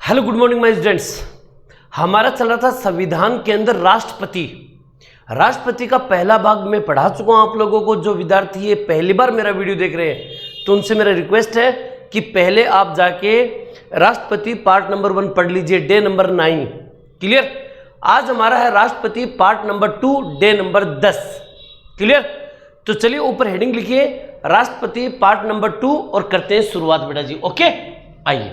Hello good morning my students. हमारा चल रहा था संविधान के अंदर राष्ट्रपति का पहला भाग मैं पढ़ा चुका हूं आप लोगों को। जो विद्यार्थी ये पहली बार मेरा वीडियो देख रहे हैं तो उनसे मेरा रिक्वेस्ट है कि पहले आप जाके राष्ट्रपति पार्ट नंबर 1 पढ़ लीजिए, डे नंबर 9। क्लियर। आज हमारा है राष्ट्रपति part number 2, day number 10। Clear. तो चलिए ऊपर हेडिंग लिखिए राष्ट्रपति पार्ट नंबर 2 और करते हैं शुरुआत बेटा जी। ओके, आइए।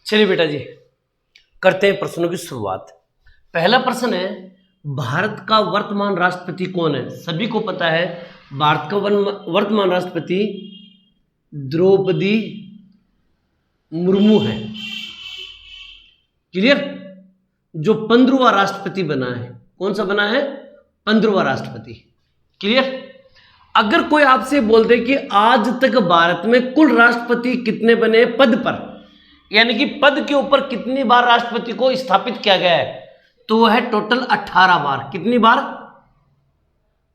चलिए बेटा जी करते हैं प्रश्नों की शुरुआत। पहला प्रश्न है, भारत का वर्तमान राष्ट्रपति कौन है? सभी को पता है भारत का वर्तमान राष्ट्रपति द्रौपदी मुर्मू है। क्लियर। जो 15वां राष्ट्रपति बना है। कौन सा बना है? 15वां राष्ट्रपति। क्लियर। अगर कोई आपसे बोल दे कि आज तक भारत में कुल राष्ट्रपति कितने बने पद पर, यानी कि पद के ऊपर कितनी बार राष्ट्रपति को स्थापित किया गया है, तो वह है टोटल 18 बार। कितनी बार?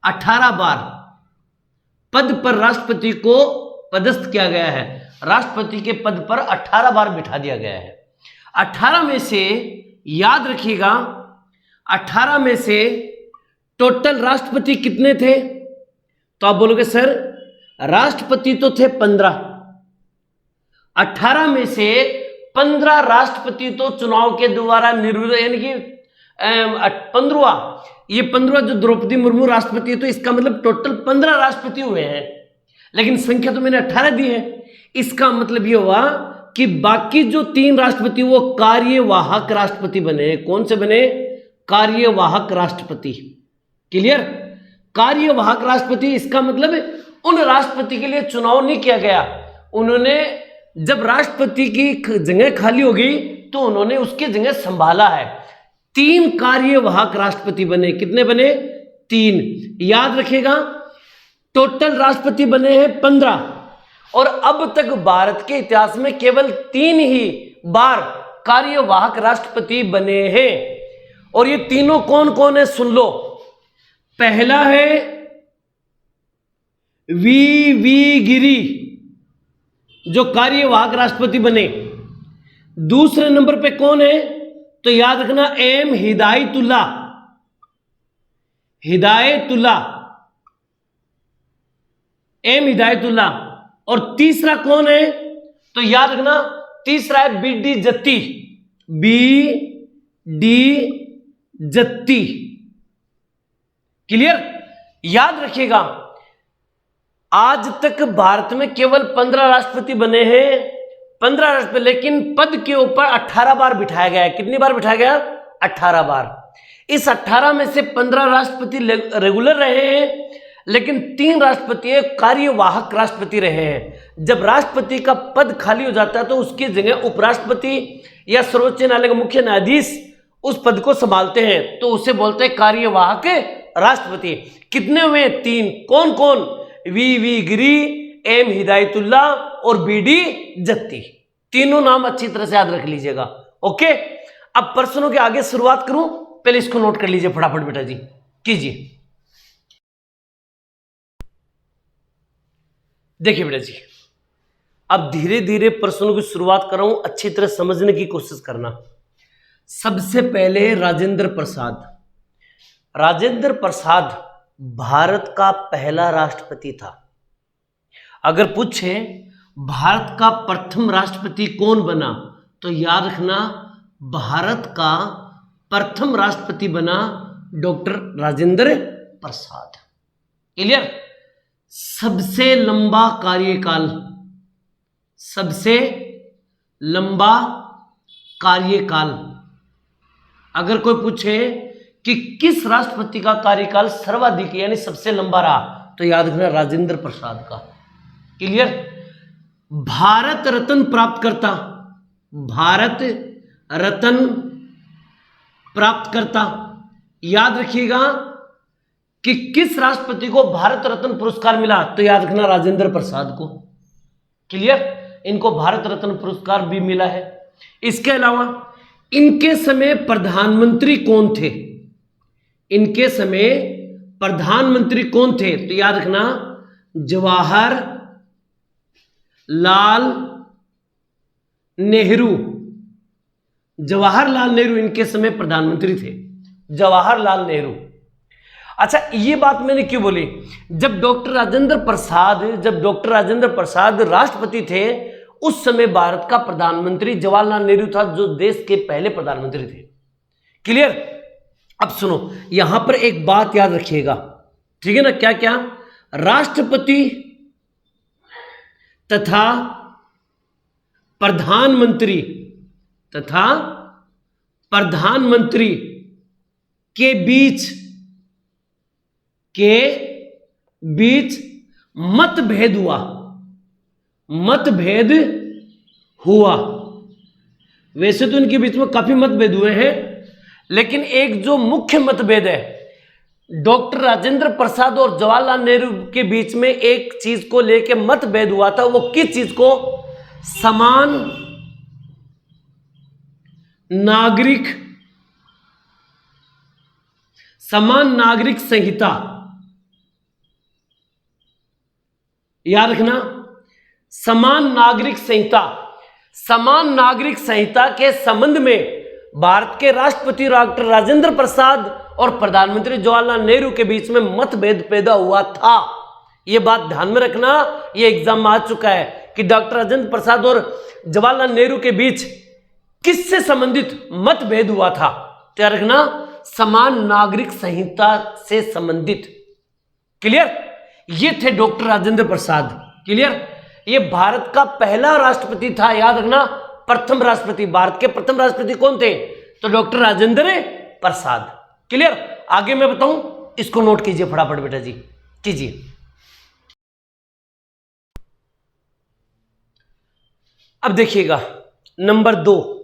18 बार पद पर राष्ट्रपति को पदस्थ किया गया है। राष्ट्रपति के पद पर 18 बार बिठा दिया गया है। 18 में से याद रखिएगा, 18 में से टोटल राष्ट्रपति कितने थे? तो आप बोलोगे सर राष्ट्रपति तो थे 15। 18 में से 15 राष्ट्रपति तो चुनाव के द्वारा निर्विरोध, यानी कि 15वां जो द्रौपदी मुर्मू राष्ट्रपति है, तो इसका मतलब टोटल 15 राष्ट्रपति हुए हैं, लेकिन संख्या तो मैंने 18 दी है। इसका मतलब ये हुआ कि बाकी जो 3 राष्ट्रपति वो कार्यवाहक राष्ट्रपति बने। कौन से बने? कार्यवाहक राष्ट्रपति। क्लियर। कार्यवाहक राष्ट्रपति, इसका मतलब उन राष्ट्रपति के लिए चुनाव नहीं किया गया। उन्होंने जब राष्ट्रपति की जगह खाली हो गई तो उन्होंने उसकी जगह संभाला है। 3 कार्यवाहक राष्ट्रपति बने। कितने बने? 3। याद रखिएगा टोटल राष्ट्रपति बने हैं 15, और अब तक भारत के इतिहास में केवल 3 ही बार कार्यवाहक राष्ट्रपति बने हैं। और ये तीनों कौन कौन है सुन लो। पहला है वी गिरी, जो कार्यवाहक राष्ट्रपति बने। दूसरे नंबर पे कौन है? तो याद रखना एम हिदायतुल्ला। और तीसरा कौन है? तो याद रखना तीसरा है बी जत्ती। क्लियर। याद रखिएगा आज तक भारत में केवल 15 राष्ट्रपति बने हैं, 15 राष्ट्रपति, लेकिन पद के ऊपर 18 बार बिठाया गया है। कितनी बार बिठाया गया? 18 बार। इस 18 में से 15 राष्ट्रपति रेगुलर रहे हैं, लेकिन 3 राष्ट्रपति कार्यवाहक राष्ट्रपति रहे हैं। जब राष्ट्रपति का पद खाली हो जाता है तो उसकी जगह उपराष्ट्रपति या सर्वोच्च न्यायालय का मुख्य न्यायाधीश उस पद को संभालते हैं, तो उसे बोलते हैं कार्यवाहक राष्ट्रपति। कितने हुए? 3। कौन कौन? वी गिरी, एम हिदायतुल्ला और बी जत्ती। तीनों नाम अच्छी तरह से याद रख लीजिएगा। ओके। अब प्रश्नों के आगे शुरुआत करूं, पहले इसको नोट कर लीजिए फटाफट बेटा जी, कीजिए। देखिए बेटा जी, अब धीरे धीरे प्रश्नों की शुरुआत कर रहा हूं, अच्छी तरह समझने की कोशिश करना। सबसे पहले राजेंद्र प्रसाद भारत का पहला राष्ट्रपति था। अगर पूछे भारत का प्रथम राष्ट्रपति कौन बना, तो याद रखना भारत का प्रथम राष्ट्रपति बना डॉक्टर राजेंद्र प्रसाद। क्लियर। सबसे लंबा कार्यकाल, अगर कोई पूछे कि किस राष्ट्रपति का कार्यकाल सर्वाधिक यानी सबसे लंबा रहा, तो याद रखना राजेंद्र प्रसाद का। क्लियर। भारत रत्न प्राप्त करता, याद रखिएगा कि किस राष्ट्रपति को भारत रत्न पुरस्कार मिला, तो याद रखना राजेंद्र प्रसाद को। क्लियर। इनको भारत रत्न पुरस्कार भी मिला है। इसके अलावा इनके समय प्रधानमंत्री कौन थे? तो याद रखना जवाहर लाल नेहरू, जवाहरलाल नेहरू इनके समय प्रधानमंत्री थे, जवाहरलाल नेहरू। अच्छा, ये बात मैंने क्यों बोली? जब डॉक्टर राजेंद्र प्रसाद राष्ट्रपति थे, उस समय भारत का प्रधानमंत्री जवाहरलाल नेहरू था, जो देश के पहले प्रधानमंत्री थे। क्लियर? अब सुनो, यहां पर एक बात याद रखिएगा, ठीक है ना? क्या क्या? राष्ट्रपति तथा प्रधानमंत्री के बीच मतभेद हुआ। वैसे तो इनके बीच में काफी मतभेद हुए हैं, लेकिन एक जो मुख्य मतभेद है, डॉक्टर राजेंद्र प्रसाद और जवाहरलाल नेहरू के बीच में एक चीज को लेकर मतभेद हुआ था। वो किस चीज को? समान नागरिक संहिता। याद रखना, समान नागरिक संहिता के संबंध में भारत के राष्ट्रपति डॉक्टर राजेंद्र प्रसाद और प्रधानमंत्री जवाहरलाल नेहरू के बीच में मतभेद पैदा हुआ था। यह बात ध्यान में रखना, यह एग्जाम में आ चुका है कि डॉक्टर राजेंद्र प्रसाद और जवाहरलाल नेहरू के बीच किससे संबंधित मतभेद हुआ था? तो याद रखना, समान नागरिक संहिता से संबंधित। क्लियर? ये थे डॉक्टर राजेंद्र प्रसाद। क्लियर? ये भारत का पहला राष्ट्रपति था। याद रखना, प्रथम राष्ट्रपति, भारत के प्रथम राष्ट्रपति कौन थे? तो डॉक्टर राजेंद्र प्रसाद। क्लियर? आगे मैं बताऊं, इसको नोट कीजिए फटाफट बेटा जी, कीजिए। अब देखिएगा, नंबर 2,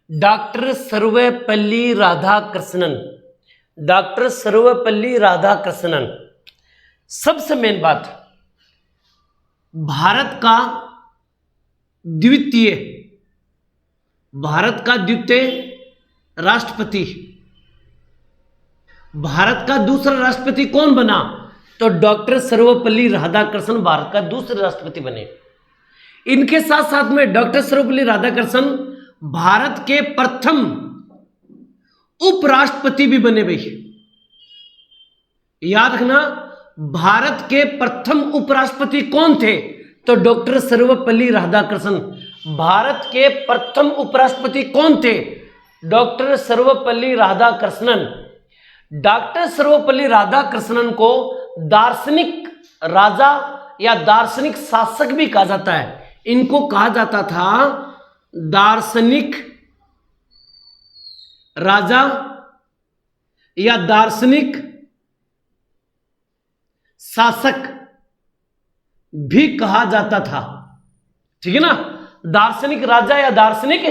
डॉक्टर सर्वपल्ली राधाकृष्णन। सबसे मेन बात, भारत का द्वितीय राष्ट्रपति, भारत का दूसरा राष्ट्रपति कौन बना? तो डॉक्टर सर्वपल्ली राधाकृष्णन भारत का दूसरे राष्ट्रपति बने। इनके साथ साथ में डॉक्टर सर्वपल्ली राधाकृष्णन भारत के प्रथम उपराष्ट्रपति भी बने भाई। याद रखना, भारत के प्रथम उपराष्ट्रपति कौन थे? तो डॉक्टर सर्वपल्ली राधाकृष्णन। भारत के प्रथम उपराष्ट्रपति कौन थे? डॉक्टर सर्वपल्ली राधाकृष्णन। डॉक्टर सर्वपल्ली राधाकृष्णन को दार्शनिक राजा या दार्शनिक शासक भी कहा जाता है। इनको कहा जाता था दार्शनिक राजा या दार्शनिक शासक भी कहा जाता था। ठीक है ना? दार्शनिक राजा या दार्शनिक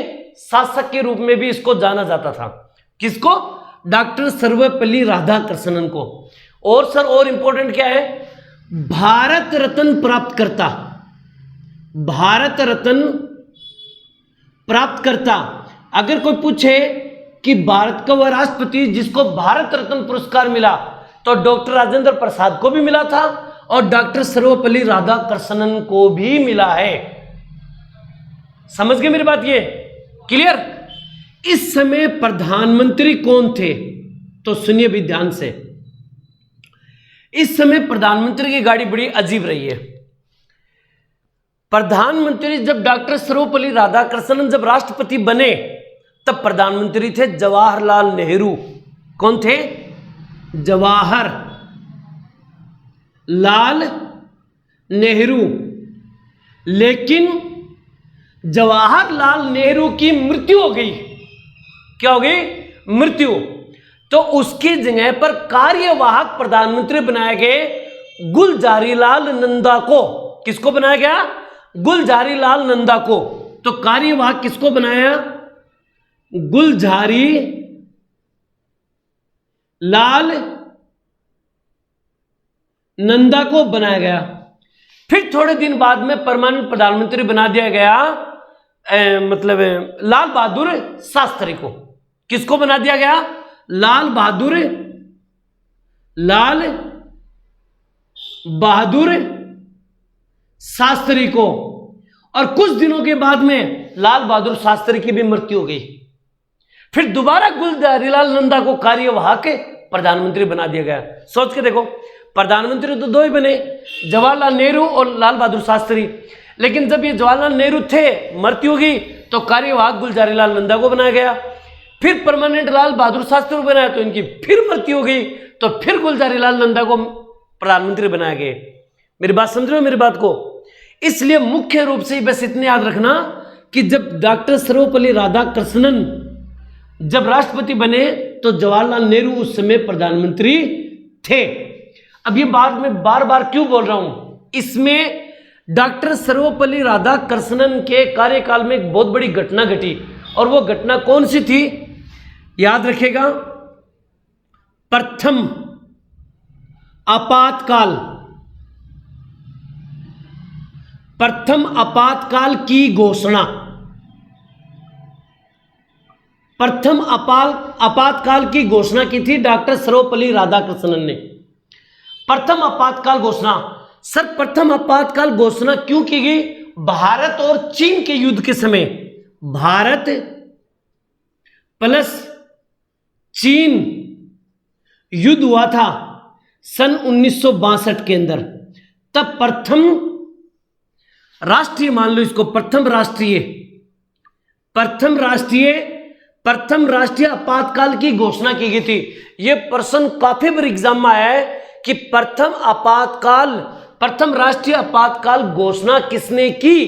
शासक के रूप में भी इसको जाना जाता था। किसको? डॉक्टर सर्वपल्ली राधाकृष्णन को। और सर और इंपॉर्टेंट क्या है? भारत रत्न प्राप्तकर्ता। भारत रत्न प्राप्तकर्ता। अगर कोई पूछे कि भारत का वह राष्ट्रपति जिसको भारत रत्न पुरस्कार मिला, तो डॉक्टर राजेंद्र प्रसाद को भी मिला था और डॉक्टर सर्वपल्ली राधाकृष्णन को भी मिला है। समझ गए मेरी बात? ये क्लियर? इस समय प्रधानमंत्री कौन थे? तो सुनिए भी ध्यान से। इस समय प्रधानमंत्री की गाड़ी बड़ी अजीब रही है। प्रधानमंत्री जब डॉक्टर सर्वपल्ली राधाकृष्णन जब राष्ट्रपति बने, तब प्रधानमंत्री थे जवाहरलाल नेहरू। कौन थे? जवाहर लाल नेहरू। लेकिन जवाहरलाल नेहरू की मृत्यु हो गई। क्या हो गई? मृत्यु। तो उसकी जगह पर कार्यवाहक प्रधानमंत्री बनाए गए गुलजारीलाल नंदा को। किसको बनाया गया? गुलजारीलाल नंदा को। तो कार्यवाहक किसको बनाया? गुलजारी लाल नंदा को बनाया गया। फिर थोड़े दिन बाद में परमानेंट प्रधानमंत्री बना दिया गया मतलब लाल बहादुर शास्त्री को। किसको बना दिया गया? लाल बहादुर शास्त्री को, और कुछ दिनों के बाद में लाल बहादुर शास्त्री की भी मृत्यु हो गई। फिर दोबारा गुलजारीलाल नंदा को कार्यवाहक प्रधानमंत्री बना दिया गया। सोच के देखो, प्रधानमंत्री तो दो ही बने, जवाहरलाल नेहरू और लाल बहादुर शास्त्री। लेकिन जब ये जवाहरलाल नेहरू थे, मृत्यु हो गई, तो कार्यवाहक गुलजारीलाल नंदा को बनाया गया। फिर परमानेंट लाल बहादुर शास्त्री को बनाया, तो इनकी फिर मृत्यु हो गई, तो फिर गुलजारीलाल नंदा को प्रधानमंत्री बनाया गया। मेरी बात समझ रहे हो मेरी बात को? इसलिए मुख्य रूप से बस इतने याद रखना कि जब डॉक्टर सर्वपल्ली राधाकृष्णन जब राष्ट्रपति बने तो जवाहरलाल नेहरू उस समय प्रधानमंत्री थे। अब ये बात मैं बार बार क्यों बोल रहा हूं, इसमें डॉक्टर सर्वपल्ली राधाकृष्णन के कार्यकाल में एक बहुत बड़ी घटना घटी, और वो घटना कौन सी थी याद रखिएगा। प्रथम आपातकाल, प्रथम आपातकाल की घोषणा, प्रथम आपातकाल की घोषणा की थी डॉक्टर सर्वपल्ली राधाकृष्णन ने। प्रथम आपातकाल घोषणा, सर प्रथम आपातकाल घोषणा क्यों की गई? भारत और चीन के युद्ध के समय, भारत प्लस चीन युद्ध हुआ था सन 1962 के अंदर। तब प्रथम राष्ट्रीय, मान लो इसको प्रथम राष्ट्रीय आपातकाल की घोषणा की गई थी। यह प्रश्न काफी बार एग्जाम में आया है कि प्रथम राष्ट्रीय आपातकाल घोषणा किसने की?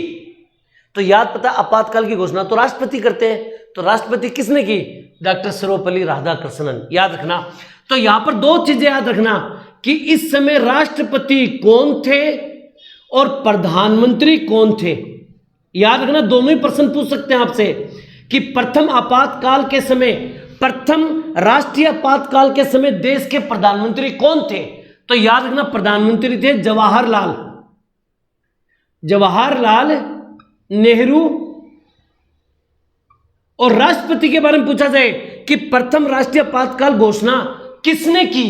तो याद पता, आपातकाल की घोषणा तो राष्ट्रपति करते हैं, तो राष्ट्रपति किसने की? डॉक्टर सर्वपल्ली राधाकृष्णन। याद रखना। तो यहां पर दो चीजें याद रखना कि इस समय राष्ट्रपति कौन थे और प्रधानमंत्री कौन थे। याद रखना, दोनों ही प्रश्न पूछ सकते हैं आपसे कि प्रथम आपातकाल के समय, प्रथम राष्ट्रीय आपातकाल के समय देश के प्रधानमंत्री कौन थे? तो याद रखना, प्रधानमंत्री थे जवाहरलाल नेहरू। और राष्ट्रपति के बारे में पूछा जाए कि प्रथम राष्ट्रीय आपातकाल घोषणा किसने की,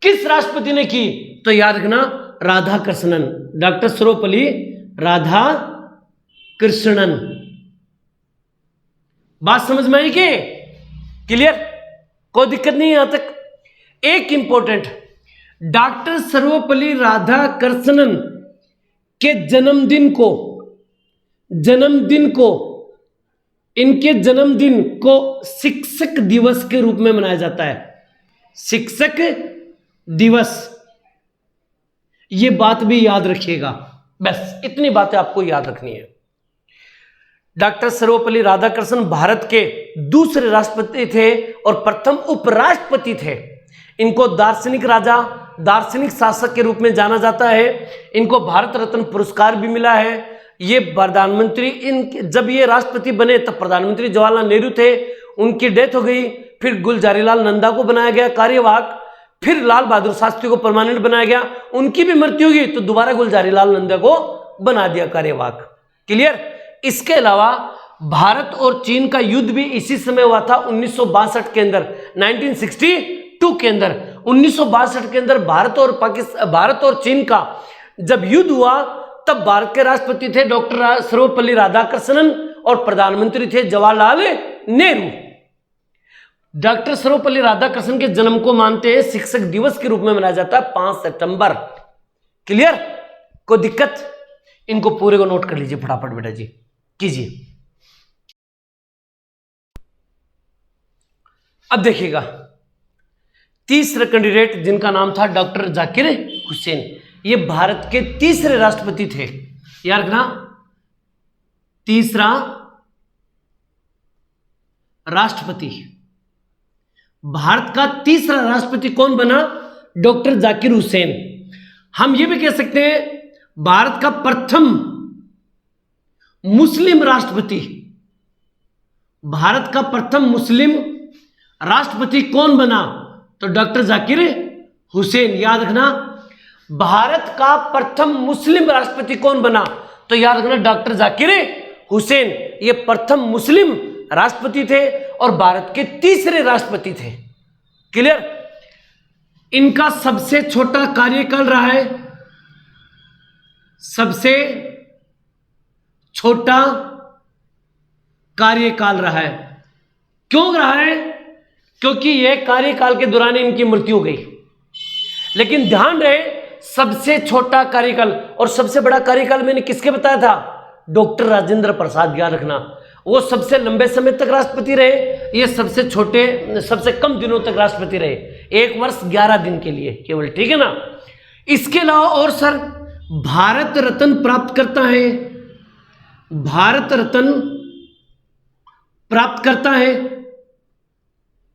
किस राष्ट्रपति ने की? तो याद रखना, राधाकृष्णन, डॉक्टर सर्वपल्ली राधाकृष्णन। बात समझ में आई कि क्लियर? कोई दिक्कत नहीं है यहां तक। एक इंपॉर्टेंट, डॉक्टर सर्वपल्ली राधाकृष्णन के जन्मदिन को इनके जन्मदिन को शिक्षक दिवस के रूप में मनाया जाता है। शिक्षक दिवस, यह बात भी याद रखिएगा। बस इतनी बातें आपको याद रखनी है। डॉक्टर सर्वपल्ली राधाकृष्णन भारत के दूसरे राष्ट्रपति थे और प्रथम उपराष्ट्रपति थे। इनको दार्शनिक राजा, दार्शनिक शासक के रूप में जाना जाता है। इनको भारत रत्न पुरस्कार भी मिला है। ये प्रधानमंत्री, जब ये राष्ट्रपति बने तब प्रधानमंत्री जवाहरलाल नेहरू थे, उनकी डेथ हो गई। फिर गुलजारीलाल नंदा को बनाया गया कार्यवाहक, फिर लाल बहादुर शास्त्री को परमानेंट बनाया गया, उनकी भी मृत्यु हुई तो दोबारा गुलजारीलाल नंदा को बना दिया कार्यवाहक। क्लियर? इसके अलावा भारत और चीन का युद्ध भी इसी समय हुआ था 1962 के अंदर, 1962 के अंदर। 1962 के अंदर भारत और चीन का जब युद्ध हुआ तब भारत के राष्ट्रपति थे डॉक्टर सर्वपल्ली राधाकृष्णन और प्रधानमंत्री थे जवाहरलाल नेहरू। डॉक्टर सर्वपल्ली राधाकृष्णन के जन्म को मानते हैं शिक्षक दिवस के रूप में मनाया जाता है 5 सितंबर। क्लियर? कोई दिक्कत? इनको पूरे को नोट कर लीजिए फटाफट बेटा जी, कीजिए। अब देखिएगा, तीसरा कैंडिडेट जिनका नाम था डॉक्टर जाकिर हुसैन, ये भारत के तीसरे राष्ट्रपति थे। याद रखना, तीसरा राष्ट्रपति, भारत का तीसरा राष्ट्रपति कौन बना? डॉक्टर जाकिर हुसैन। हम ये भी कह सकते हैं भारत का प्रथम मुस्लिम राष्ट्रपति, भारत का प्रथम मुस्लिम राष्ट्रपति कौन बना? तो डॉक्टर जाकिर हुसैन। याद रखना, भारत का प्रथम मुस्लिम राष्ट्रपति कौन बना? तो याद रखना, डॉक्टर जाकिर हुसैन। ये प्रथम मुस्लिम राष्ट्रपति थे और भारत के तीसरे राष्ट्रपति थे। क्लियर? इनका सबसे छोटा कार्यकाल रहा है सबसे छोटा कार्यकाल रहा है। क्यों रहा है? क्योंकि यह कार्यकाल के दौरान इनकी मृत्यु हो गई। लेकिन ध्यान रहे, सबसे छोटा कार्यकाल और सबसे बड़ा कार्यकाल मैंने किसके बताया था? डॉक्टर राजेंद्र प्रसाद। याद रखना, वो सबसे लंबे समय तक राष्ट्रपति रहे, ये सबसे छोटे, सबसे कम दिनों तक राष्ट्रपति रहे, 1 वर्ष 11 दिन के लिए केवल। ठीक है ना? इसके अलावा और सर, भारत रत्न प्राप्त करता है, भारत रत्न प्राप्त करता है।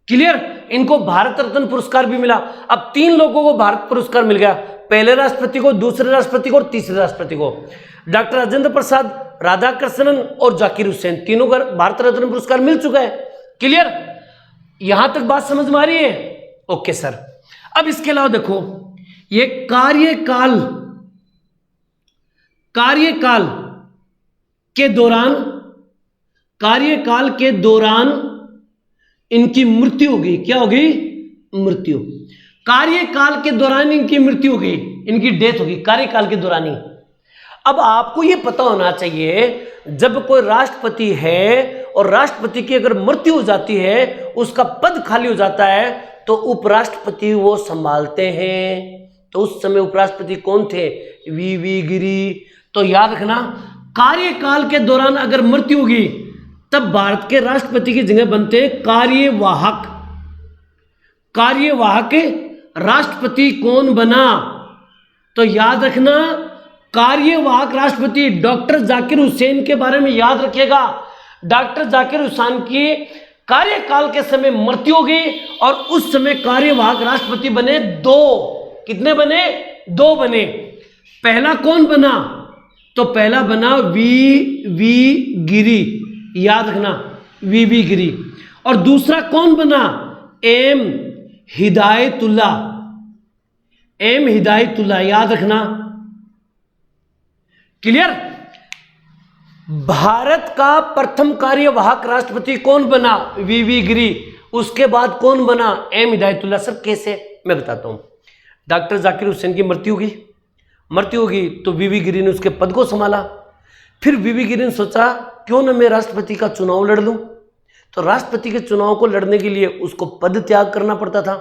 क्लियर? इनको भारत रत्न पुरस्कार भी मिला। अब 3 लोगों को भारत पुरस्कार मिल गया, पहले राष्ट्रपति को, दूसरे राष्ट्रपति को और तीसरे राष्ट्रपति को। डॉक्टर राजेंद्र प्रसाद, राधाकृष्णन और जाकिर हुसैन, तीनों को भारत रत्न पुरस्कार मिल चुका है। क्लियर? यहां तक बात समझ में आ रही है? Okay sir. अब इसके अलावा देखो, ये कार्यकाल के दौरान इनकी मृत्यु होगी। क्या होगी? मृत्यु। कार्यकाल के दौरान इनकी मृत्यु होगी, इनकी डेथ होगी कार्यकाल के दौरान ही। अब आपको यह पता होना चाहिए, जब कोई राष्ट्रपति है और राष्ट्रपति की अगर मृत्यु हो जाती है, उसका पद खाली हो जाता है, तो उपराष्ट्रपति वो संभालते हैं। तो उस समय उपराष्ट्रपति कौन थे? वीवी गिरी। तो याद रखना, कार्यकाल के दौरान अगर मृत्यु होगी, तब भारत के राष्ट्रपति की जगह बनते हैं कार्यवाहक। कार्यवाहक राष्ट्रपति कौन बना? तो याद रखना, कार्यवाहक राष्ट्रपति डॉक्टर जाकिर हुसैन के बारे में याद रखिएगा। डॉक्टर जाकिर हुसैन की कार्यकाल के समय मृत्यु हो गई और उस समय कार्यवाहक राष्ट्रपति बने 2। कितने बने? 2 बने। पहला कौन बना? तो पहला बना वी गिरी। याद रखना, वी गिरी। और दूसरा कौन बना? एम हिदायतुल्ला। एम हिदायतुल्ला। याद रखना। क्लियर? भारत का प्रथम कार्यवाहक राष्ट्रपति कौन बना? वी गिरी। उसके बाद कौन बना? एम हिदायतुल्ला। सर कैसे? मैं बताता हूं। डॉक्टर जाकिर हुसैन की मृत्यु होगी तो वी गिरी ने उसके पद को संभाला। फिर वी गिरी ने सोचा, क्यों ना मैं राष्ट्रपति का चुनाव लड़ लूं। तो राष्ट्रपति के चुनाव को लड़ने के लिए उसको पद त्याग करना पड़ता था,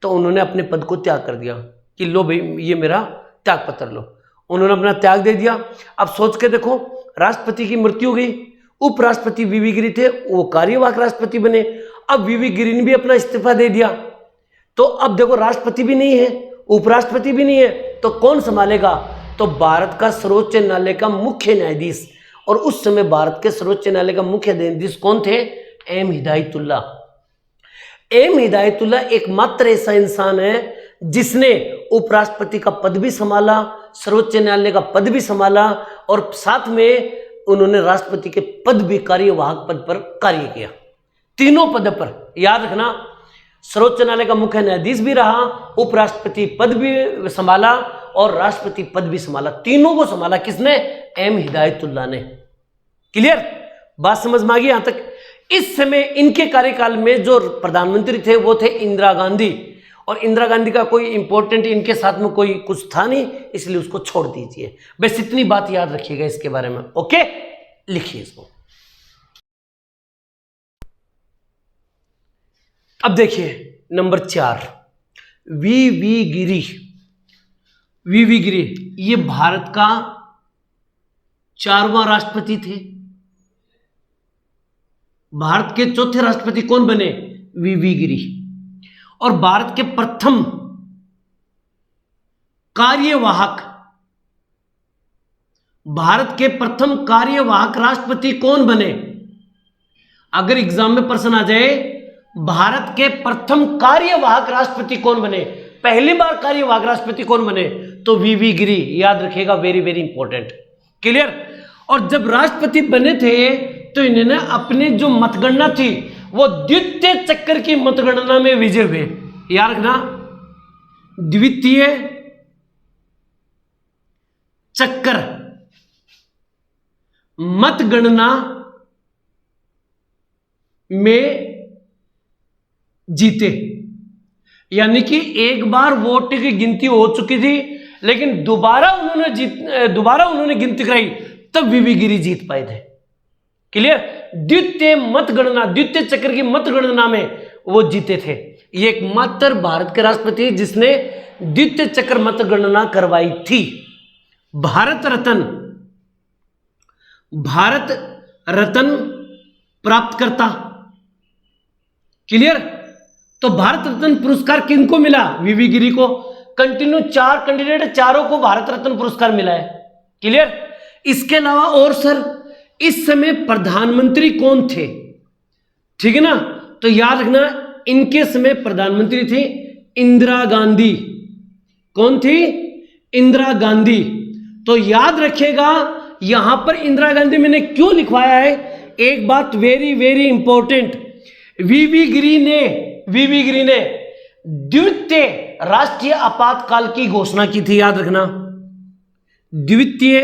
तो उन्होंने अपने पद को त्याग कर दिया कि लो भाई, ये मेरा त्याग पत्र लो। उन्होंने अपना त्याग दे दिया। अब सोच के देखो, राष्ट्रपति की मृत्यु हो गई, उपराष्ट्रपति वी गिरी थे, वो कार्यवाहक राष्ट्रपति बने। अब वी गिरी ने भी अपना इस्तीफा दे दिया। तो अब देखो, राष्ट्रपति भी नहीं है, उपराष्ट्रपति भी नहीं है, तो कौन संभालेगा? तो भारत का सर्वोच्च न्यायालय का मुख्य न्यायाधीश, और उस समय भारत के सर्वोच्च न्यायालय का मुख्य न्यायाधीश कौन थे? एम हिदायतुल्ला। एम हिदायतुल्ला एकमात्र ऐसा इंसान है जिसने उपराष्ट्रपति का पद भी संभाला, सर्वोच्च न्यायालय का पद भी संभाला, और साथ में उन्होंने राष्ट्रपति के पद भी, कार्यवाहक पद पर कार्य किया। तीनों पद पर। याद रखना, सर्वोच्च न्यायालय का मुख्य न्यायाधीश भी रहा, उपराष्ट्रपति पद भी संभाला और राष्ट्रपति पद भी संभाला। तीनों को संभाला किसने? एम हिदायतुल्ला ने। क्लियर? बात समझ में आ गई यहां तक? इस समय इनके कार्यकाल में जो प्रधानमंत्री थे वो थे इंदिरा गांधी, और इंदिरा गांधी का कोई इंपॉर्टेंट इनके साथ में कोई कुछ था नहीं, इसलिए उसको छोड़ दीजिए। बस इतनी बात याद रखिएगा इसके बारे में। ओके, लिखिए इसको। अब देखिए नंबर 4, वी गिरी। ये भारत का 4वां राष्ट्रपति थे। भारत के चौथे राष्ट्रपति कौन बने? वी गिरी। और भारत के प्रथम कार्यवाहक राष्ट्रपति कौन बने? अगर एग्जाम में प्रश्न आ जाए, भारत के प्रथम कार्यवाहक राष्ट्रपति कौन बने, पहली बार कार्यवाहक राष्ट्रपति कौन बने, तो वी गिरी। याद रखिएगा, वेरी वेरी इंपॉर्टेंट। क्लियर? और जब राष्ट्रपति बने थे तो इन्होंने अपनी जो मतगणना थी वो द्वितीय चक्कर की मतगणना में विजय हुए। याद रखना, द्वितीय चक्कर मतगणना में जीते। यानी कि एक बार वोट की गिनती हो चुकी थी, लेकिन दोबारा उन्होंने गिनती कराई तब वीवी गिरी जीत पाए थे। क्लियर? द्वितीय चक्र की मतगणना में वो जीते थे। ये एकमात्र भारत के राष्ट्रपति जिसने द्वितीय चक्र मतगणना करवाई थी। भारत रत्न प्राप्तकर्ता। क्लियर? तो भारत रत्न पुरस्कार किनको मिला? वीवी गिरी को। कंटिन्यू 4 कैंडिडेट, चारों को भारत रत्न पुरस्कार मिला है। क्लियर? इसके अलावा और सर इस समय प्रधानमंत्री कौन थे? ठीक है ना? तो याद रखना, इनके समय प्रधानमंत्री थी इंदिरा गांधी। कौन थी? इंदिरा गांधी। तो याद रखिएगा यहां पर इंदिरा गांधी मैंने क्यों लिखवाया है, एक बात वेरी वेरी इंपॉर्टेंट। वीवी गिरी ने द्वितीय राष्ट्रीय आपातकाल की घोषणा की थी। याद रखना, द्वितीय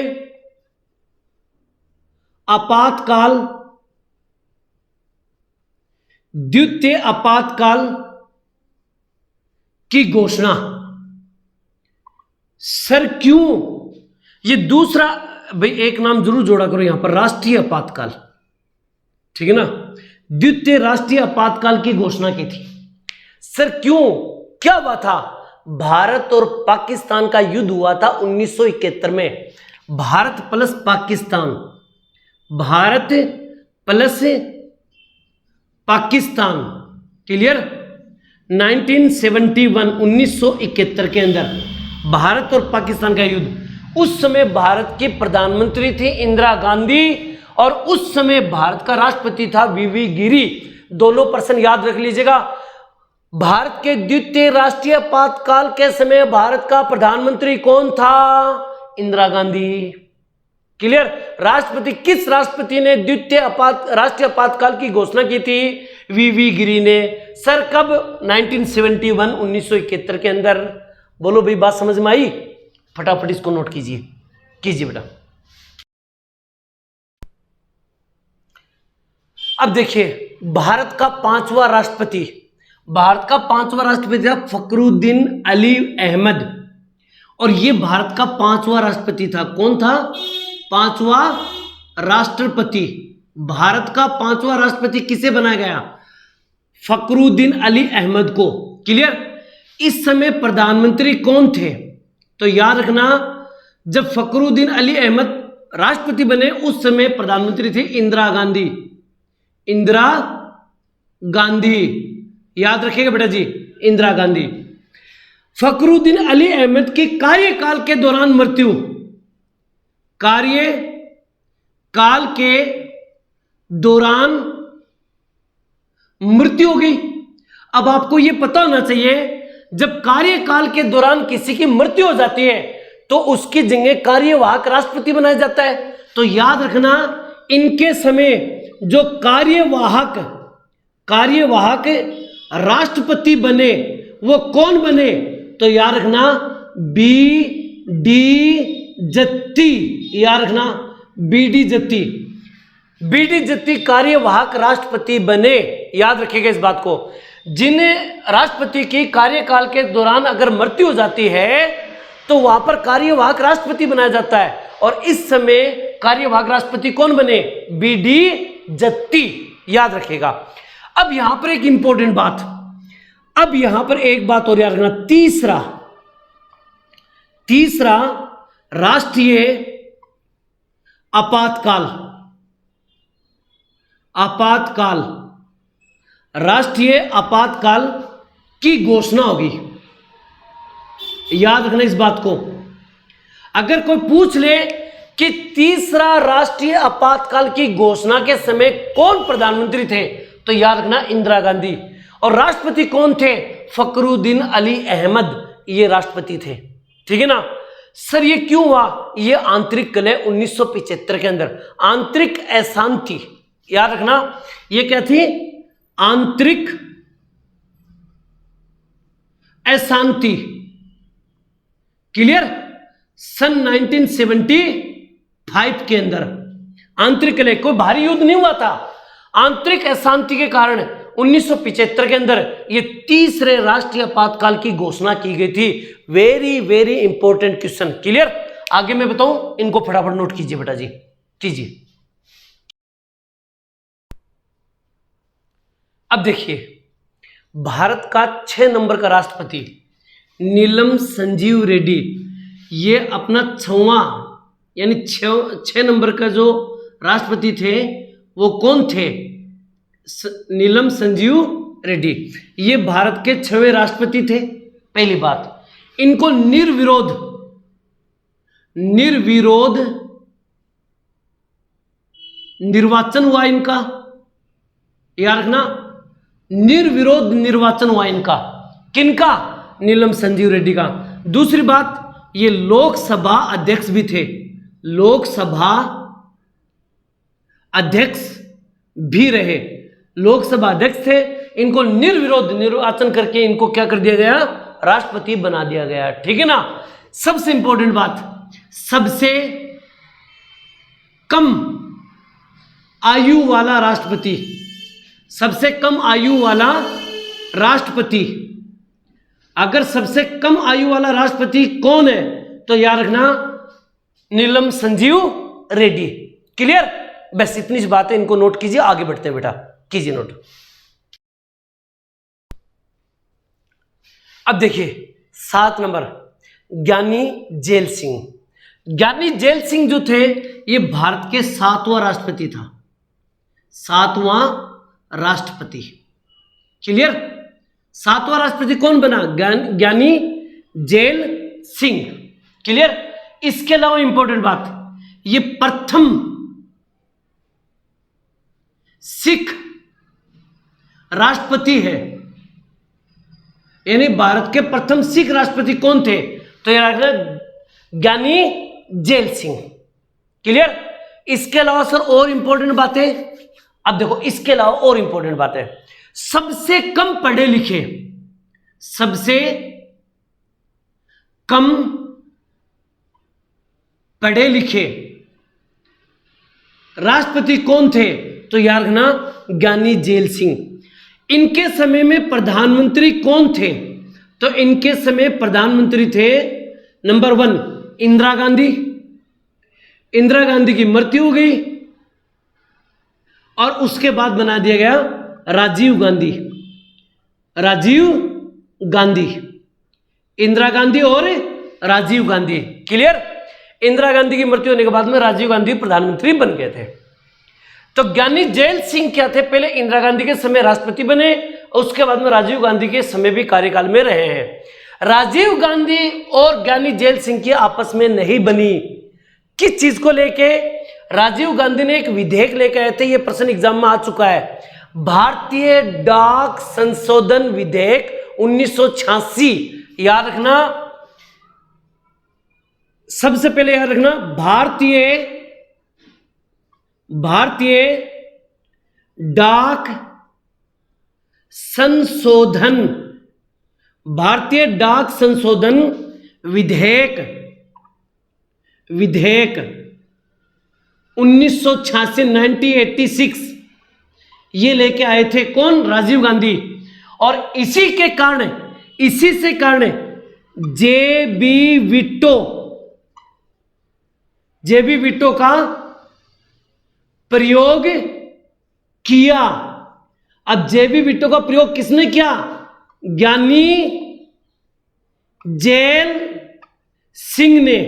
आपातकाल की घोषणा। सर क्यों? ये दूसरा भाई एक नाम जरूर जोड़ा करो यहां पर, राष्ट्रीय आपातकाल। ठीक है ना? द्वितीय राष्ट्रीय आपातकाल की घोषणा की थी। सर क्यों? क्या हुआ था? भारत और पाकिस्तान का युद्ध हुआ था 1971 में। Bharat plus Pakistan, Bharat plus Pakistan. Clear? 1971 के अंदर भारत और पाकिस्तान का युद्ध। उस समय भारत की प्रधानमंत्री थी इंदिरा गांधी और उस समय भारत का राष्ट्रपति था वीवी गिरी। दोनों पर्सन याद रख लीजिएगा। भारत के द्वितीय राष्ट्रीय आपातकाल के समय भारत का प्रधानमंत्री कौन था? इंदिरा गांधी। क्लियर? राष्ट्रपति, किस राष्ट्रपति ने द्वितीय राष्ट्रीय आपातकाल की घोषणा की थी? वीवी गिरी ने। सर कब? 1971 के अंदर। बोलो भाई, बात समझ में आई? फटाफट इसको नोट कीजिए बेटा। अब देखिए, भारत का पांचवा राष्ट्रपति था फखरुद्दीन अली अहमद, और ये भारत का पांचवा राष्ट्रपति था। कौन था? पांचवा राष्ट्रपति। भारत का पांचवा राष्ट्रपति किसे बनाया गया? फखरुद्दीन अली अहमद को। क्लियर? इस समय प्रधानमंत्री कौन थे? तो याद रखना, जब फखरुद्दीन अली अहमद राष्ट्रपति बने उस समय प्रधानमंत्री थी इंदिरा गांधी। याद रखिएगा बेटा जी, इंदिरा गांधी। फखरुद्दीन अली अहमद की कार्यकाल के दौरान मृत्यु हो गई। अब आपको यह पता होना चाहिए, जब कार्यकाल के दौरान किसी की मृत्यु हो जाती है तो उसकी जगह कार्यवाहक राष्ट्रपति बनाया जाता है। तो याद रखना, इनके समय जो कार्यवाहक राष्ट्रपति बने वो कौन बने? तो याद रखना, बी.डी. जत्ती। याद रखना, बी.डी. जत्ती कार्यवाहक राष्ट्रपति बने। याद रखिएगा इस बात को। जिन राष्ट्रपति की कार्यकाल के दौरान अगर मृत्यु हो जाती है तो वहां पर कार्यवाहक राष्ट्रपति बनाया जाता है, और इस समय कार्यवाहक राष्ट्रपति कौन बने? बी.डी. जत्ती। याद रखिएगा। अब यहां पर एक इंपॉर्टेंट बात, अब यहां पर एक बात और याद रखना। तीसरा राष्ट्रीय आपातकाल राष्ट्रीय आपातकाल की घोषणा होगी। याद रखना इस बात को। अगर कोई पूछ ले कि तीसरा राष्ट्रीय आपातकाल की घोषणा के समय कौन प्रधानमंत्री थे, तो याद रखना इंदिरा गांधी। और राष्ट्रपति कौन थे? फखरुद्दीन अली अहमद, ये राष्ट्रपति थे। ठीक है ना? सर ये क्यों हुआ? ये आंतरिक कलह 1975 के अंदर, आंतरिक अशांति। याद रखना, ये क्या थी? आंतरिक अशांति। क्लियर? सन 1975 के अंदर आंतरिक कलह, कोई भारी युद्ध नहीं हुआ था। आंतरिक अशांति के कारण 1975 के अंदर ये तीसरे राष्ट्रीय आपातकाल की घोषणा की गई थी। Very very important question. Clear? आगे मैं बताऊं, इनको फटाफट नोट कीजिए बेटा जी, कीजिए। अब देखिए, भारत का 6 नंबर का राष्ट्रपति नीलम संजीव रेड्डी, ये अपना 6वां यानी 6 नंबर का जो राष्ट्रपति थे वो कौन थे? नीलम संजीव रेड्डी। ये भारत के 6वें राष्ट्रपति थे। पहली बात, इनको निर्विरोध निर्वाचन हुआ इनका, याद रखना, निर्विरोध निर्वाचन हुआ इनका। किनका? नीलम संजीव रेड्डी का। दूसरी बात, ये लोकसभा अध्यक्ष भी थे, लोकसभा अध्यक्ष भी रहे, लोकसभा अध्यक्ष थे। इनको निर्विरोध निर्वाचन करके इनको क्या कर दिया गया? राष्ट्रपति बना दिया गया। ठीक है ना? सबसे इंपॉर्टेंट बात, सबसे कम आयु वाला राष्ट्रपति, सबसे कम आयु वाला राष्ट्रपति, अगर सबसे कम आयु वाला राष्ट्रपति कौन है तो याद रखना, नीलम संजीव रेड्डी। क्लियर? बस इतनी सी बात है, इनको नोट कीजिए। आगे बढ़ते हैं बेटा, कीजिए नोट। अब देखिए 7 नंबर, ज्ञानी जेल सिंह। ज्ञानी जेल सिंह जो थे ये भारत के 7वां राष्ट्रपति था, 7वां राष्ट्रपति। क्लियर? 7वां राष्ट्रपति कौन बना? ज्ञानी जेल सिंह। क्लियर? इसके अलावा इंपॉर्टेंट बात, ये प्रथम सिख राष्ट्रपति है, यानी भारत के प्रथम सिख राष्ट्रपति कौन थे? तो याद रखना, ज्ञानी जेल सिंह। क्लियर? इसके अलावा सर और इंपॉर्टेंट बातें, अब देखो इसके अलावा और इंपॉर्टेंट बातें, सबसे कम पढ़े लिखे, सबसे कम पढ़े लिखे राष्ट्रपति कौन थे? तो याद रखना, ज्ञानी जेल सिंह। इनके समय में प्रधानमंत्री कौन थे? तो इनके समय प्रधानमंत्री थे नंबर 1 इंदिरा गांधी। इंदिरा गांधी की मृत्यु हो गई और उसके बाद बना दिया गया राजीव गांधी। राजीव गांधी, इंदिरा गांधी और राजीव गांधी। क्लियर? इंदिरा गांधी की मृत्यु होने के बाद में राजीव गांधी प्रधानमंत्री बन गए थे। तो ज्ञानी जेल सिंह क्या थे? पहले इंदिरा गांधी के समय राष्ट्रपति बने और उसके बाद में राजीव गांधी के समय भी कार्यकाल में रहे हैं। राजीव गांधी और ज्ञानी जेल सिंह की आपस में नहीं बनी। किस चीज को लेके? राजीव गांधी ने एक विधेयक लेकर आए थे, ये प्रश्न एग्जाम में आ चुका है, भारतीय डाक संशोधन विधेयक 1986। याद रखना, सबसे पहले याद रखना, भारतीय डाक संशोधन, भारतीय डाक संशोधन विधेयक 1986 1986 ये लेके आए थे कौन? राजीव गांधी। और इसी से कारण जे बी विटो का प्रयोग किया। अब जे बी विटो का प्रयोग किसने किया? ज्ञानी जेल सिंह ने।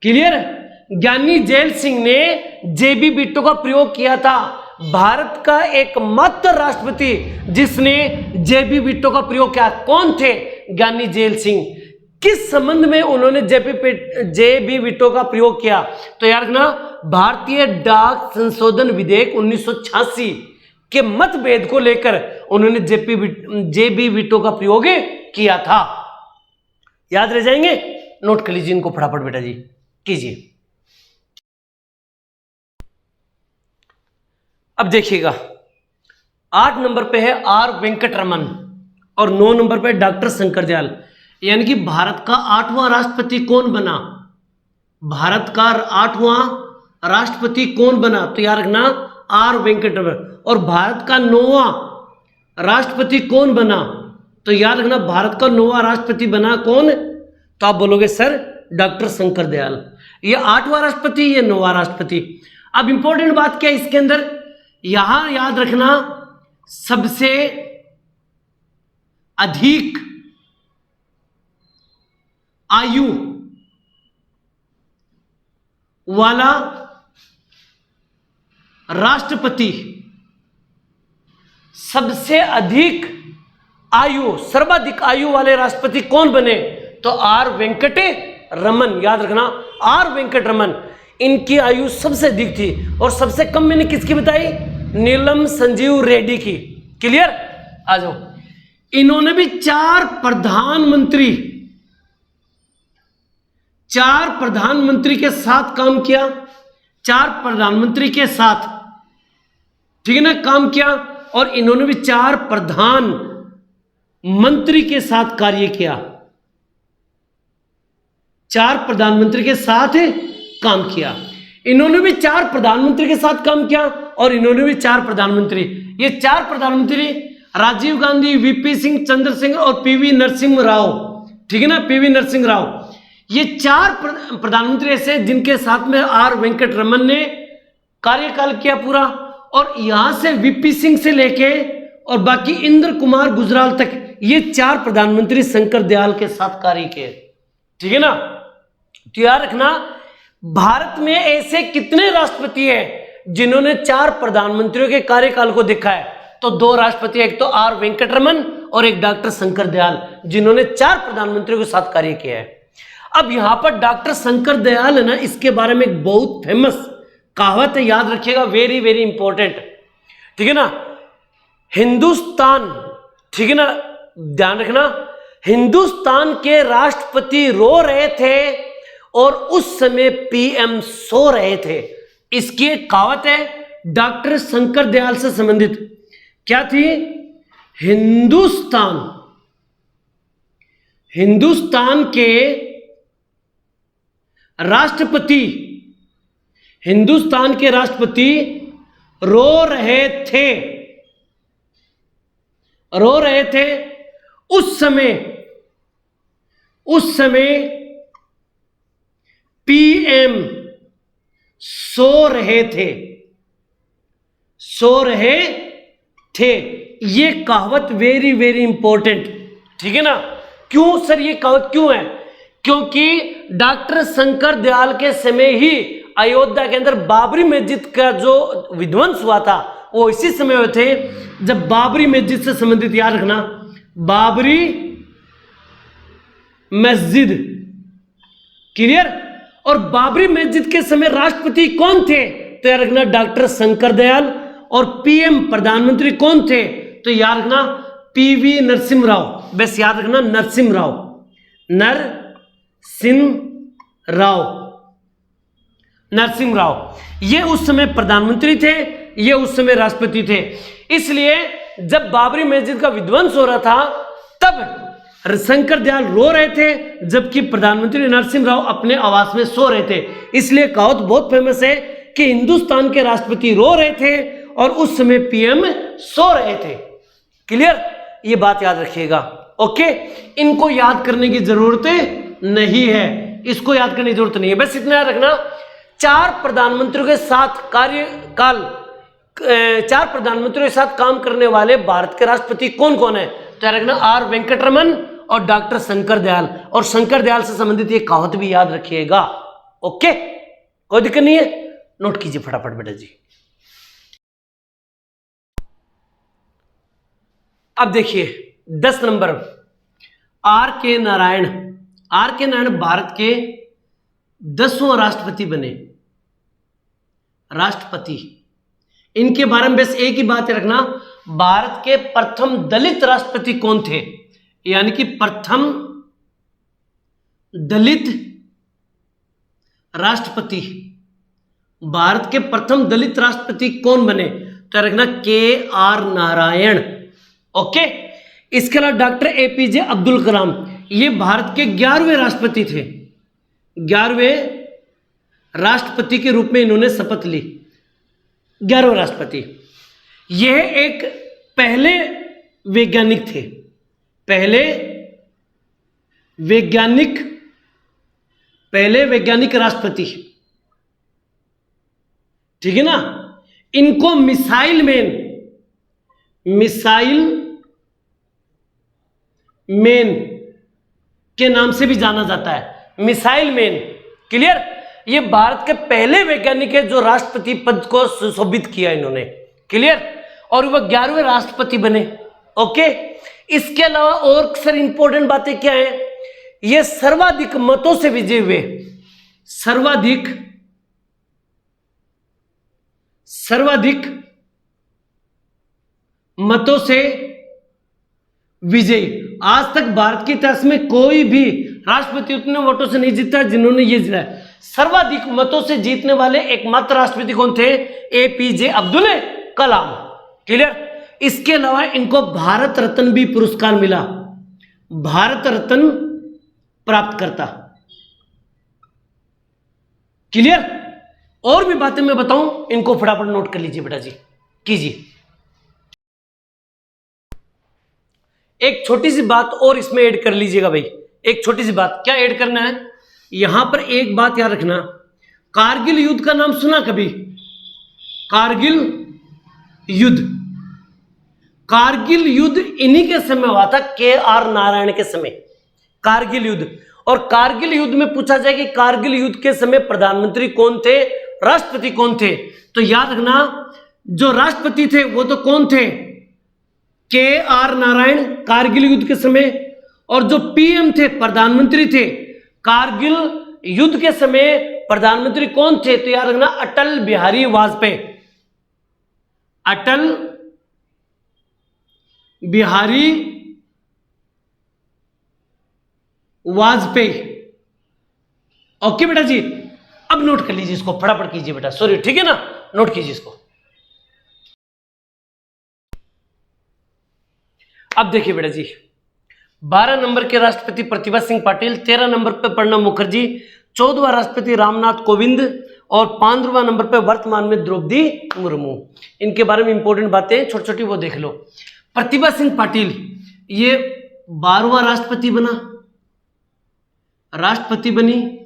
क्लियर? ज्ञानी जेल सिंह ने जे.बी. बिट्टो का प्रयोग किया था। भारत का एकमात्र राष्ट्रपति जिसने जे.बी. बिट्टो का प्रयोग किया कौन थे? ज्ञानी जेल सिंह। किस संबंध में उन्होंने जे.बी. बिट्टो का प्रयोग किया? तो याद रखना, भारतीय डाक संशोधन विधेयक 1986 के मतभेद को लेकर उन्होंने जे.बी. बिट्टो का प्रयोग किया था। याद रह जाएंगे? नोट कर लीजिए इनको फटाफट बेटा जी, कीजिए। अब देखिएगा 8 नंबर पे है आर वेंकट रमन और 9 नंबर पे डॉक्टर शंकर दयाल। यानी कि भारत का 8वां राष्ट्रपति कौन बना? भारत का 8वां राष्ट्रपति कौन बना? तो याद रखना, आर वेंकटरमन। और भारत का 9वां राष्ट्रपति कौन बना? तो याद रखना, भारत का 9वां राष्ट्रपति बना कौन? तो आप बोलोगे सर डॉक्टर शंकर दयाल। ये 8वां राष्ट्रपति, ये 9वां राष्ट्रपति। अब इंपॉर्टेंट बात क्या है इसके अंदर, यहां याद रखना सबसे अधिक आयु वाला राष्ट्रपति, सबसे अधिक आयु, सर्वाधिक आयु वाले राष्ट्रपति कौन बने? तो आर वेंकट रमन। याद रखना आर वेंकट रमन, इनकी आयु सबसे अधिक थी। और सबसे कम मैंने किसकी बताई? नीलम संजीव रेड्डी की। क्लियर? आ जाओ। इन्होंने भी 4 प्रधानमंत्री के साथ काम किया, 4 प्रधानमंत्री के साथ, ठीक है ना, काम किया। और इन्होंने भी 4 प्रधानमंत्री के साथ कार्य किया, 4 प्रधानमंत्री के साथ काम किया। इन्होंने भी 4 प्रधानमंत्री के साथ काम किया और इन्होंने भी 4 प्रधानमंत्री, ये 4 प्रधानमंत्री राजीव गांधी, वीपी सिंह, चंद्र सिंह और पीवी नरसिम्हा राव, ठीक है ना, पीवी नरसिम्हा राव, ये 4 प्रधानमंत्री ऐसे जिनके साथ में आर वेंकट रमन ने कार्यकाल किया पूरा। और यहां से वीपी सिंह से लेके और बाकी इंद्र कुमार गुजराल तक, ये 4 प्रधानमंत्री शंकर दयाल के साथ कार्य किए, ठीक है ना। तो याद रखना भारत में ऐसे कितने राष्ट्रपति हैं जिन्होंने 4 प्रधानमंत्रियों के कार्यकाल को देखा है? तो 2 राष्ट्रपति, एक तो आर वेंकट रमन और एक डॉक्टर शंकर दयाल, जिन्होंने 4 प्रधानमंत्रियों के साथ कार्य किया है। अब यहां पर डॉक्टर शंकर दयाल है ना, इसके बारे में एक बहुत फेमस कहावत है, याद रखिएगा, वेरी वेरी इंपॉर्टेंट, ठीक है ना। हिंदुस्तान, ठीक है ना, ध्यान रखना, हिंदुस्तान के राष्ट्रपति रो रहे थे और उस समय पीएम सो रहे थे। इसकी एक कहावत है डॉक्टर शंकर दयाल से संबंधित, क्या थी? हिंदुस्तान के राष्ट्रपति रो रहे थे उस समय पीएम सो रहे थे। ये कहावत वेरी वेरी इंपॉर्टेंट, ठीक है ना। क्यों सर ये कहावत क्यों है? क्योंकि डॉक्टर शंकर दयाल के समय ही अयोध्या के अंदर बाबरी मस्जिद का जो विध्वंस हुआ था वो इसी समय हुए थे जब बाबरी मस्जिद से संबंधित, याद रखना, बाबरी मस्जिद, क्लियर। और बाबरी मस्जिद के समय राष्ट्रपति कौन थे? तो याद रखना डॉक्टर शंकर दयाल। और पीएम प्रधानमंत्री कौन थे? तो याद रखना पीवी नरसिम्हा राव। बस याद रखना नरसिम्हा राव, ये उस समय प्रधानमंत्री थे, ये उस समय राष्ट्रपति थे। इसलिए जब बाबरी मस्जिद का विध्वंस हो रहा था तब शंकर दयाल रो रहे थे, जबकि प्रधानमंत्री नरसिम्हा राव अपने आवास में सो रहे थे। इसलिए कहावत बहुत फेमस है कि हिंदुस्तान के राष्ट्रपति रो रहे थे और उस समय पीएम सो रहे थे। क्लियर? ये बात याद रखिएगा, ओके। इनको याद करने की जरूरत नहीं है, इसको याद करने की जरूरत नहीं है, बस इतना याद रखना 4 प्रधानमंत्रियों के साथ कार्यकाल, 4 प्रधानमंत्रियों के साथ काम करने वाले भारत के राष्ट्रपति कौन कौन है? तो याद रखना आर वेंकट रमन और डॉक्टर शंकर दयाल। और शंकर दयाल से संबंधित ये कहावत भी याद रखिएगा, ओके। कोई दिक्कत नहीं है, नोट कीजिए फटाफट बेटा जी। अब देखिए 10 नंबर आर के नारायण भारत के 10वां राष्ट्रपति बने। इनके बारे में बस एक ही बात रखना, भारत के प्रथम दलित राष्ट्रपति कौन थे? यानी कि प्रथम दलित राष्ट्रपति, भारत के प्रथम दलित राष्ट्रपति कौन बने? तो रखना के.आर. नारायण, ओके। इसके अलावा डॉक्टर एपीजे अब्दुल कलाम, ये भारत के 11वें राष्ट्रपति थे, 11वें राष्ट्रपति के रूप में इन्होंने शपथ ली। 11वें राष्ट्रपति। यह एक पहले वैज्ञानिक थे, पहले वैज्ञानिक राष्ट्रपति, ठीक है ना। इनको मिसाइल मैन के नाम से भी जाना जाता है, मिसाइल मैन। क्लियर। ये भारत के पहले वैज्ञानिक है जो राष्ट्रपति पद को सुशोभित किया इन्होंने। क्लियर। और वह 11वें राष्ट्रपति बने। ओके। इसके अलावा और सर इंपॉर्टेंट बातें क्या है, ये सर्वाधिक मतों से विजयी हुए, सर्वाधिक मतों से विजयी। आज तक भारत के इतिहास में कोई भी राष्ट्रपति उतने वोटों से नहीं जीता जिन्होंने ये जीता। सर्वाधिक मतों से जीतने वाले एकमात्र राष्ट्रपति कौन थे? एपीजे अब्दुल कलाम। क्लियर। इसके अलावा इनको भारत रत्न भी पुरस्कार मिला, भारत रत्न प्राप्त करता। क्लियर। और भी बातें मैं बताऊं, इनको फटाफट नोट कर लीजिए बेटा जी, कीजिए। एक छोटी सी बात और इसमें ऐड कर लीजिएगा भाई, एक छोटी सी बात। क्या ऐड करना है? यहां पर एक बात याद रखना, कारगिल युद्ध का नाम सुना कभी? कारगिल युद्ध, कारगिल युद्ध इन्हीं के समय हुआ था, KR नारायण के समय, कारगिल युद्ध। और कारगिल युद्ध में पूछा जाए कि कारगिल युद्ध के समय प्रधानमंत्री कौन थे, राष्ट्रपति कौन थे, तो याद रखना जो राष्ट्रपति थे वो तो कौन थे? KR नारायण कारगिल युद्ध के समय। और जो PM थे, प्रधानमंत्री थे, कारगिल युद्ध के समय प्रधानमंत्री कौन थे? तो याद रखना अटल बिहारी वाजपेयी, अटल बिहारी वाजपेयी। ओके बेटा जी, अब नोट कर लीजिए इसको, फटाफट कीजिए बेटा, सॉरी, ठीक है ना, नोट कीजिए इसको। अब देखिए बेटा जी, 12 नंबर के राष्ट्रपति प्रतिभा सिंह पाटिल, 13 नंबर पे प्रणब मुखर्जी, 14वां राष्ट्रपति रामनाथ कोविंद और 15वां नंबर पे वर्तमान में द्रौपदी मुर्मू। इनके बारे में इंपॉर्टेंट बातें छोटी छोटी वो देख लो। प्रतिभा सिंह पाटिल ये 12वां राष्ट्रपति बनी,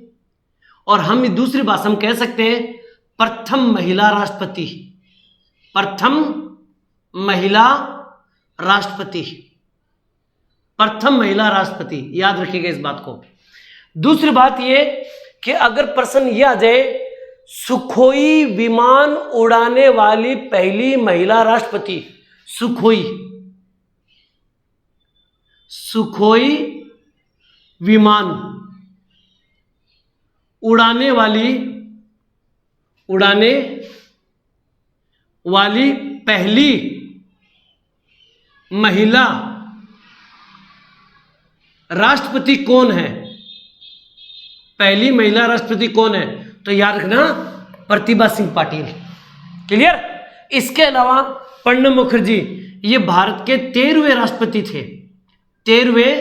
और हम दूसरी भाषा में कह सकते हैं प्रथम महिला राष्ट्रपति, प्रथम महिला राष्ट्रपति, याद रखिएगा इस बात को। दूसरी बात ये कि अगर प्रश्न ये आ जाए सुखोई विमान उड़ाने वाली पहली महिला राष्ट्रपति, सुखोई विमान उड़ाने वाली पहली महिला राष्ट्रपति कौन है? पहली महिला राष्ट्रपति कौन है? तो याद रखना प्रतिभा सिंह पाटिल। क्लियर। इसके अलावा प्रणब मुखर्जी ये भारत के 13वें राष्ट्रपति थे, 13वें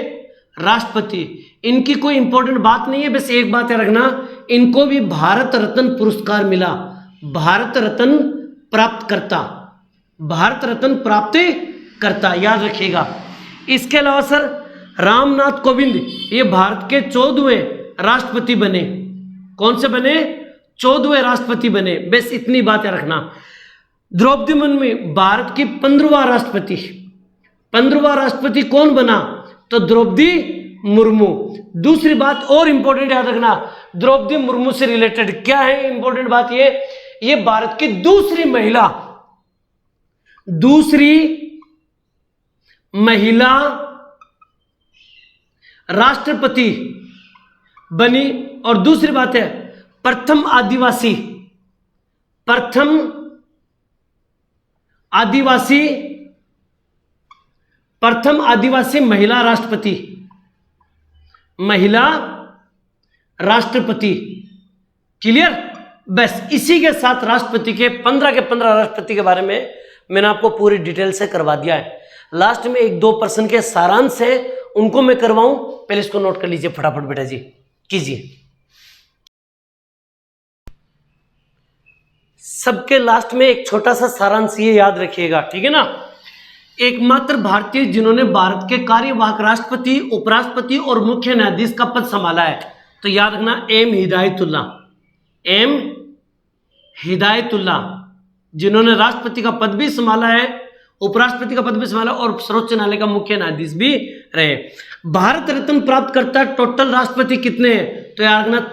राष्ट्रपति। इनकी कोई इंपॉर्टेंट बात नहीं है, बस एक बात याद रखना, इनको भी भारत रत्न पुरस्कार मिला, भारत रत्न प्राप्त करता, याद रखिएगा। इसके अलावा सर रामनाथ कोविंद ये भारत के 14वें राष्ट्रपति बने। कौन से बने? 14वें राष्ट्रपति बने, बस इतनी बात याद रखना। द्रौपदी मुर्मू भारत की 15वां राष्ट्रपति कौन बना? तो द्रौपदी मुर्मू। दूसरी बात और इंपॉर्टेंट याद रखना, द्रौपदी मुर्मू से रिलेटेड क्या है इंपॉर्टेंट बात, ये भारत की दूसरी महिला राष्ट्रपति बनी। और दूसरी बात है प्रथम आदिवासी महिला राष्ट्रपति। क्लियर। बस इसी के साथ राष्ट्रपति के 15 के 15 राष्ट्रपति के बारे में मैंने आपको पूरी डिटेल से करवा दिया है। लास्ट में 1-2 पर्सन के सारांश है, उनको मैं करवाऊं, पहले इसको नोट कर लीजिए फटाफट बेटा जी, कीजिए। सबके लास्ट में एक छोटा सा सारांश ये याद रखिएगा, ठीक है ना। एकमात्र भारतीय जिन्होंने भारत के कार्यवाहक राष्ट्रपति, उपराष्ट्रपति और मुख्य न्यायाधीश का पद संभाला है, तो याद रखना एम हिदायतुल्ला, एम हिदायतुल्ला, जिन्होंने राष्ट्रपति का पद भी संभाला है, उपराष्ट्रपति का पद भी संभाला और सर्वोच्च न्यायालय का मुख्य न्यायाधीश भी रहे। भारत रत्न प्राप्त करता टोटल राष्ट्रपति कितने हैं, तो याद रखना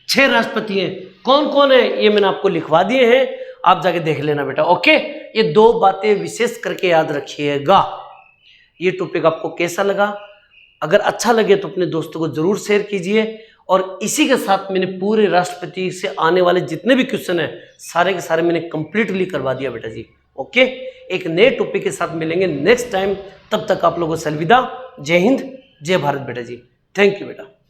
6 राष्ट्रपति हैं। कौन कौन है ये मैंने आपको लिखवा दिए हैं, आप जाके देख लेना बेटा। ओके, ये 2 बातें विशेष करके याद रखिएगा। ये टॉपिक आपको कैसा लगा? अगर अच्छा लगे तो अपने दोस्तों को जरूर शेयर कीजिए। और इसी के साथ मैंने पूरे राष्ट्रपति से आने वाले जितने भी क्वेश्चन हैं सारे के सारे मैंने कंप्लीटली करवा दिया बेटा जी। ओके, एक नए टॉपिक के साथ मिलेंगे नेक्स्ट टाइम। तब तक आप लोगों से अलविदा। जय हिंद, जय भारत बेटा जी। थैंक यू बेटा।